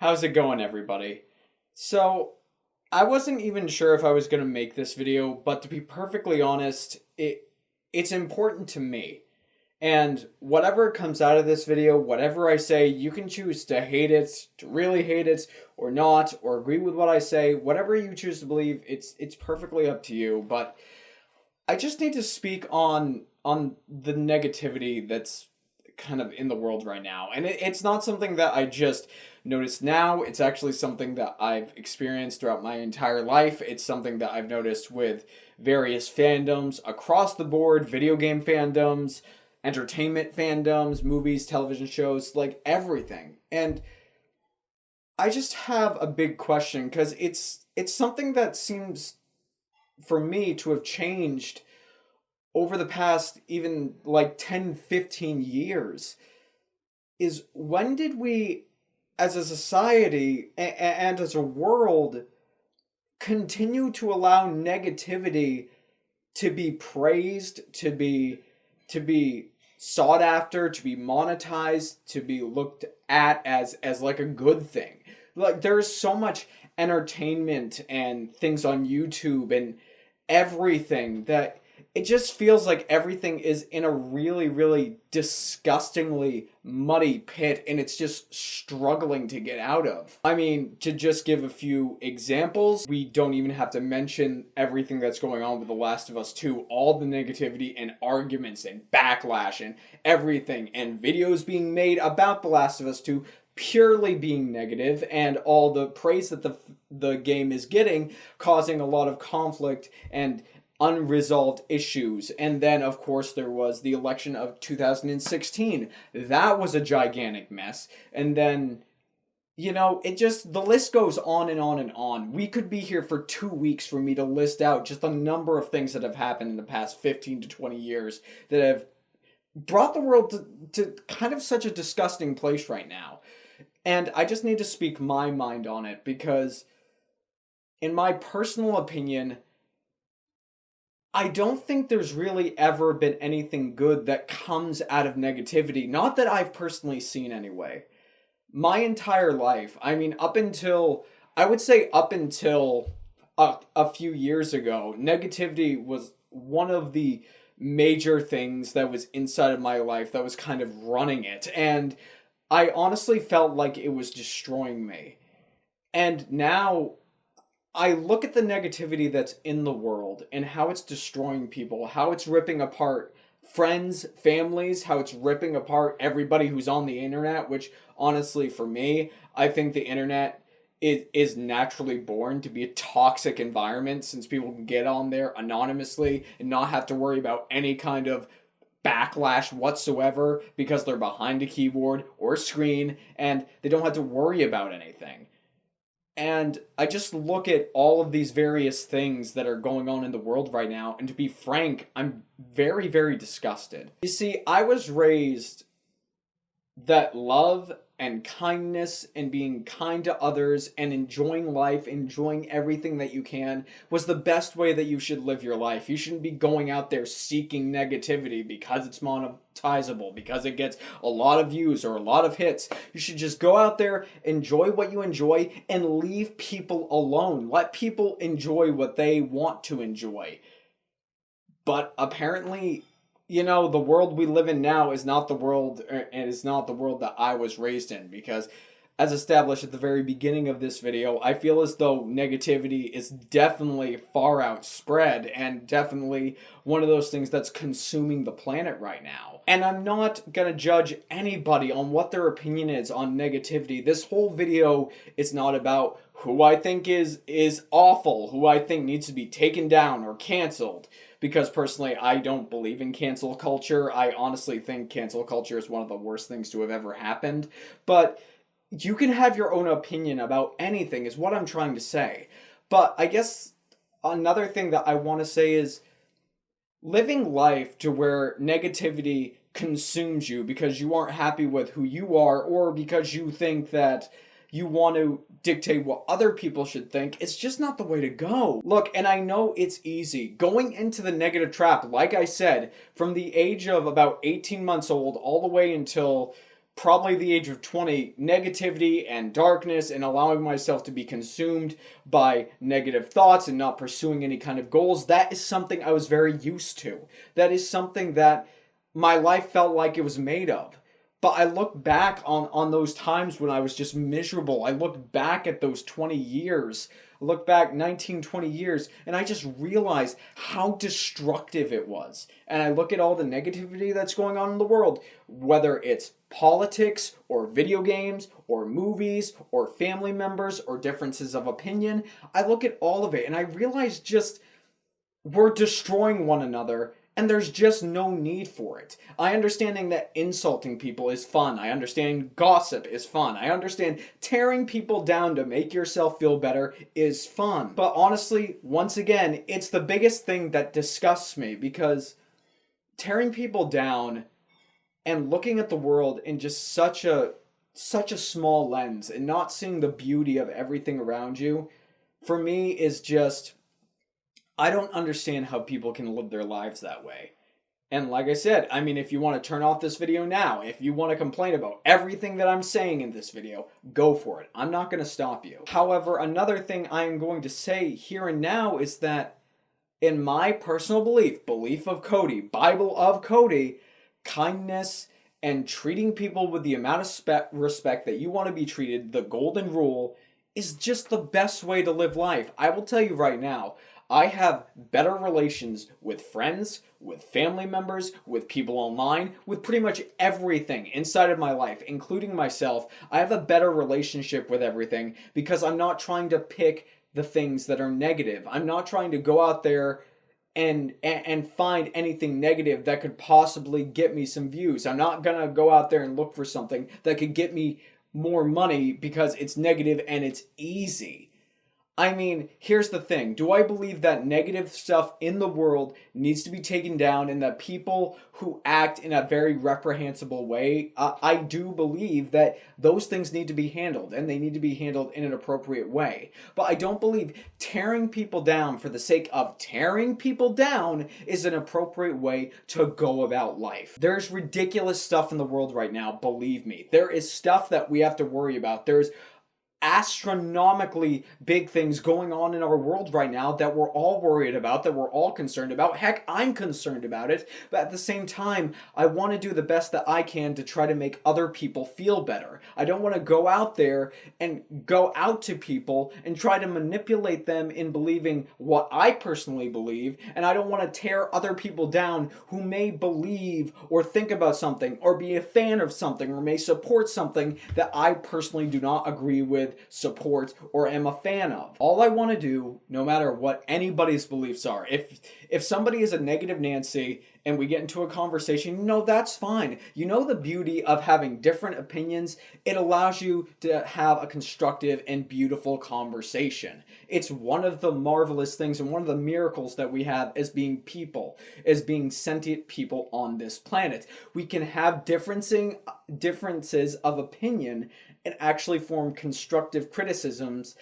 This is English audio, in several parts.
How's it going, everybody? So, I wasn't even sure if I was going to make this video, but to be perfectly honest, it's important to me. And whatever comes out of this video, whatever I say, you can choose to hate it, to really hate it, or not, or agree with what I say. Whatever you choose to believe, it's perfectly up to you. But I just need to speak on the negativity that's kind of in the world right now. And it's not something that I just noticed now. It's actually something that I've experienced throughout my entire life. It's something that I've noticed with various fandoms across the board, video game fandoms, entertainment fandoms, movies, television shows, like everything. And I just have a big question because it's something that seems for me to have changed over the past even like 10, 15 years. Is when did we as a society and as a world continue to allow negativity to be praised, to be sought after, to be monetized, to be looked at as like a good thing? Like there's so much entertainment and things on YouTube and everything that it just feels like everything is in a really, really disgustingly muddy pit and it's just struggling to get out of. I mean, to just give a few examples, we don't even have to mention everything that's going on with The Last of Us 2, all the negativity and arguments and backlash and everything, and videos being made about The Last of Us 2 purely being negative, and all the praise that the game is getting causing a lot of conflict and unresolved issues. And then, of course, there was the election of 2016. That was a gigantic mess. And then, it just, the list goes on and on and on. We could be here for 2 weeks for me to list out just a number of things that have happened in the past 15 to 20 years that have brought the world to kind of such a disgusting place right now. And I just need to speak my mind on it because, in my personal opinion, I don't think there's really ever been anything good that comes out of negativity. Not that I've personally seen anyway. My entire life, I mean, I would say up until a few years ago, negativity was one of the major things that was inside of my life that was kind of running it. And I honestly felt like it was destroying me. And now I look at the negativity that's in the world and how it's destroying people, how it's ripping apart friends, families, how it's ripping apart everybody who's on the internet, which honestly for me, I think the internet is naturally born to be a toxic environment since people can get on there anonymously and not have to worry about any kind of backlash whatsoever because they're behind a keyboard or a screen and they don't have to worry about anything. And I just look at all of these various things that are going on in the world right now, and to be frank, I'm very, very disgusted. You see, I was raised that love and kindness and being kind to others and enjoying life, enjoying everything that you can was the best way that you should live your life. You shouldn't be going out there seeking negativity because it's monetizable, because it gets a lot of views or a lot of hits. You should just go out there, enjoy what you enjoy, and leave people alone. Let people enjoy what they want to enjoy. But apparently, the world we live in now is not the world, and is not the world that I was raised in, because as established at the very beginning of this video, I feel as though negativity is definitely far outspread and definitely one of those things that's consuming the planet right now. And I'm not gonna judge anybody on what their opinion is on negativity. This whole video is not about who I think is awful, who I think needs to be taken down or canceled. Because personally, I don't believe in cancel culture. I honestly think cancel culture is one of the worst things to have ever happened. But you can have your own opinion about anything, is what I'm trying to say. But I guess another thing that I want to say is living life to where negativity consumes you because you aren't happy with who you are, or because you think that you want to dictate what other people should think, it's just not the way to go. Look, and I know it's easy. Going into the negative trap, like I said, from the age of about 18 months old all the way until probably the age of 20, negativity and darkness and allowing myself to be consumed by negative thoughts and not pursuing any kind of goals, that is something I was very used to. That is something that my life felt like it was made of. But I look back on those times when I was just miserable. I look back at those 20 years. I look back 19, 20 years, and I just realized how destructive it was. And I look at all the negativity that's going on in the world, whether it's politics or video games or movies or family members or differences of opinion. I look at all of it and I realize just we're destroying one another. And there's just no need for it. I understand that insulting people is fun. I understand gossip is fun. I understand tearing people down to make yourself feel better is fun. But honestly, once again, it's the biggest thing that disgusts me, because tearing people down and looking at the world in just such a small lens and not seeing the beauty of everything around you, for me, is just, I don't understand how people can live their lives that way. And like I said, I mean, if you want to turn off this video now, if you want to complain about everything that I'm saying in this video, go for it. I'm not going to stop you. However, another thing I am going to say here and now is that in my personal belief of Cody, Bible of Cody, kindness and treating people with the amount of respect that you want to be treated, the golden rule, is just the best way to live life. I will tell you right now, I have better relations with friends, with family members, with people online, with pretty much everything inside of my life, including myself. I have a better relationship with everything because I'm not trying to pick the things that are negative. I'm not trying to go out there and find anything negative that could possibly get me some views. I'm not gonna go out there and look for something that could get me more money because it's negative and it's easy. I mean, here's the thing. Do I believe that negative stuff in the world needs to be taken down and that people who act in a very reprehensible way, I do believe that those things need to be handled, and they need to be handled in an appropriate way. But I don't believe tearing people down for the sake of tearing people down is an appropriate way to go about life. There's ridiculous stuff in the world right now, believe me. There is stuff that we have to worry about. There's astronomically big things going on in our world right now that we're all worried about, that we're all concerned about. Heck, I'm concerned about it, but at the same time, I want to do the best that I can to try to make other people feel better. I don't want to go out there and go out to people and try to manipulate them in believing what I personally believe, and I don't want to tear other people down who may believe or think about something or be a fan of something or may support something that I personally do not agree with, support, or am a fan of. All I want to do, no matter what anybody's beliefs are, if somebody is a negative Nancy and we get into a conversation, no, that's fine. You know the beauty of having different opinions? It allows you to have a constructive and beautiful conversation. It's one of the marvelous things and one of the miracles that we have as being people, as being sentient people on this planet. We can have differences of opinion and actually form constructive criticisms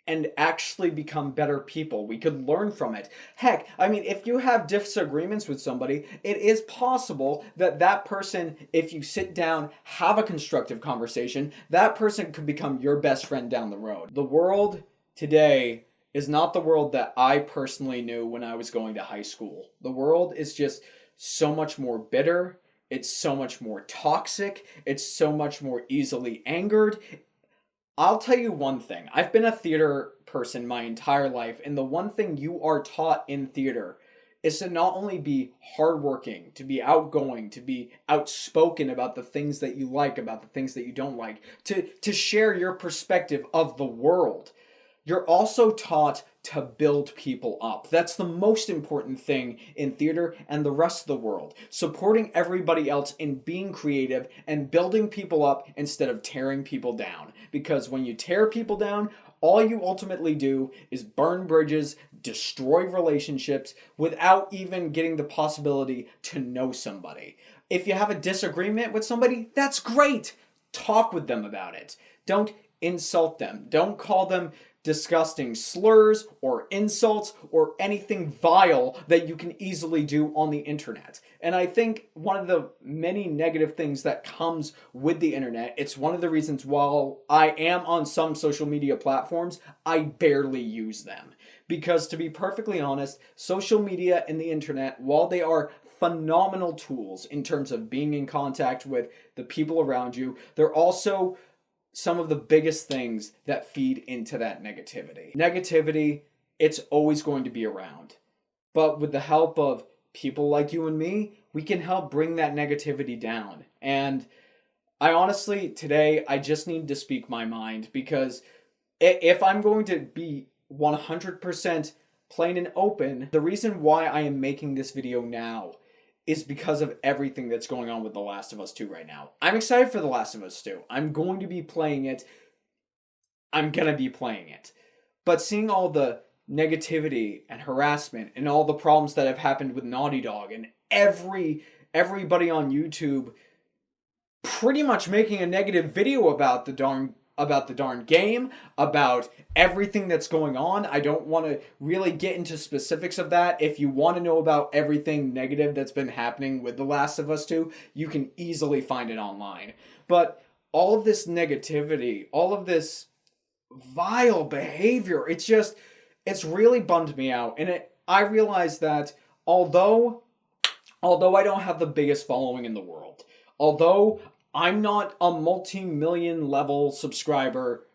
and actually become better people. We could learn from it. Heck, I mean, if you have disagreements with somebody, it is possible that that person, if you sit down, have a constructive conversation, that person could become your best friend down the road. The world today is not the world that I personally knew when I was going to high school. The world is just so much more bitter. It's so much more toxic. It's so much more easily angered. I'll tell you one thing. I've been a theater person my entire life, and the one thing you are taught in theater is to not only be hardworking, to be outgoing, to be outspoken about the things that you like, about the things that you don't like, to share your perspective of the world. You're also taught to build people up. That's the most important thing in theater and the rest of the world. Supporting everybody else in being creative and building people up instead of tearing people down. Because when you tear people down, all you ultimately do is burn bridges, destroy relationships without even getting the possibility to know somebody. If you have a disagreement with somebody, that's great. Talk with them about it. Don't insult them. Don't call them disgusting slurs or insults or anything vile that you can easily do on the internet. And I think one of the many negative things that comes with the internet, it's one of the reasons while I am on some social media platforms, I barely use them. Because to be perfectly honest, social media and the internet, while they are phenomenal tools in terms of being in contact with the people around you, they're also some of the biggest things that feed into that negativity. Negativity, it's always going to be around. But with the help of people like you and me, we can help bring that negativity down. And I honestly, today, I just need to speak my mind, because if I'm going to be 100% plain and open, the reason why I am making this video now is because of everything that's going on with The Last of Us 2 right now. I'm excited for The Last of Us 2. I'm going to be playing it. But seeing all the negativity and harassment and all the problems that have happened with Naughty Dog and everybody on YouTube pretty much making a negative video about the darn game, about everything that's going on. I don't want to really get into specifics of that. If you want to know about everything negative that's been happening with The Last of Us 2, you can easily find it online. But all of this negativity, all of this vile behavior, it's really bummed me out. And I realize that although I don't have the biggest following in the world, although I'm not a multi-million level subscriber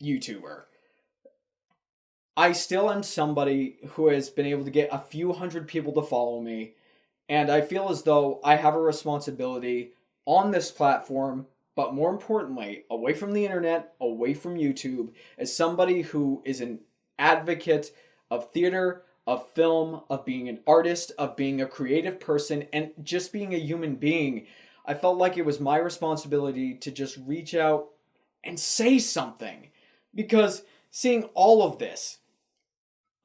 YouTuber, I still am somebody who has been able to get a few hundred people to follow me, and I feel as though I have a responsibility on this platform, but more importantly, away from the internet, away from YouTube, as somebody who is an advocate of theater, of film, of being an artist, of being a creative person, and just being a human being. I felt like it was my responsibility to just reach out and say something. Because seeing all of this,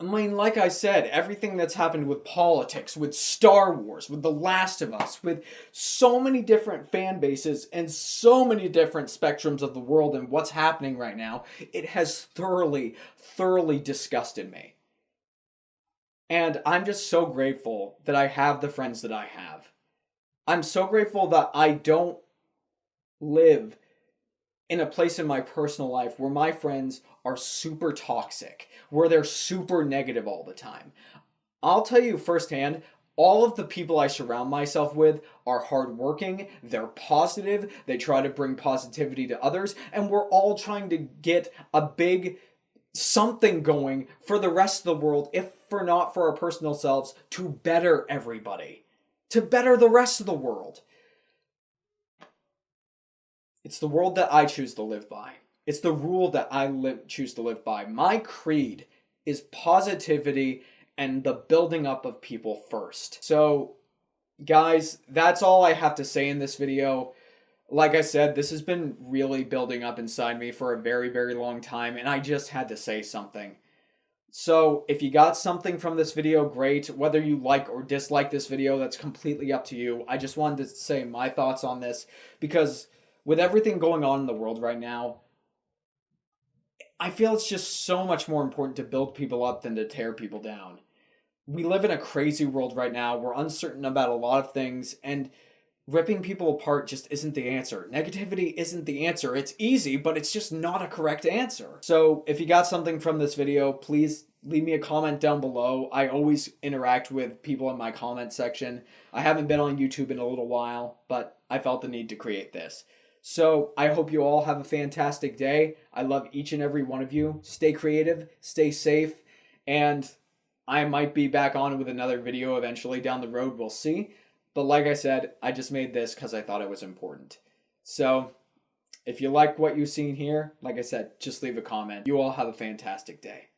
I mean, like I said, everything that's happened with politics, with Star Wars, with The Last of Us, with so many different fan bases and so many different spectrums of the world and what's happening right now, it has thoroughly, thoroughly disgusted me. And I'm just so grateful that I have the friends that I have. I'm so grateful that I don't live in a place in my personal life where my friends are super toxic, where they're super negative all the time. I'll tell you firsthand, all of the people I surround myself with are hardworking, they're positive, they try to bring positivity to others, and we're all trying to get a big something going for the rest of the world, if for not for our personal selves, to better everybody. To better the rest of the world. It's the world that I choose to live by. It's the rule that I choose to live by. My creed is positivity and the building up of people first. So, guys, that's all I have to say in this video. Like I said, this has been really building up inside me for a very, very long time, and I just had to say something. So, if you got something from this video, great. Whether you like or dislike this video, that's completely up to you. I just wanted to say my thoughts on this, because with everything going on in the world right now, I feel it's just so much more important to build people up than to tear people down. We live in a crazy world right now. We're uncertain about a lot of things, and ripping people apart just isn't the answer. Negativity isn't the answer. It's easy, but it's just not a correct answer. So if you got something from this video, please leave me a comment down below. I always interact with people in my comment section. I haven't been on YouTube in a little while, but I felt the need to create this. So I hope you all have a fantastic day. I love each and every one of you. Stay creative, stay safe, and I might be back on with another video eventually down the road. We'll see. But like I said, I just made this because I thought it was important. So, if you like what you've seen here, like I said, just leave a comment. You all have a fantastic day.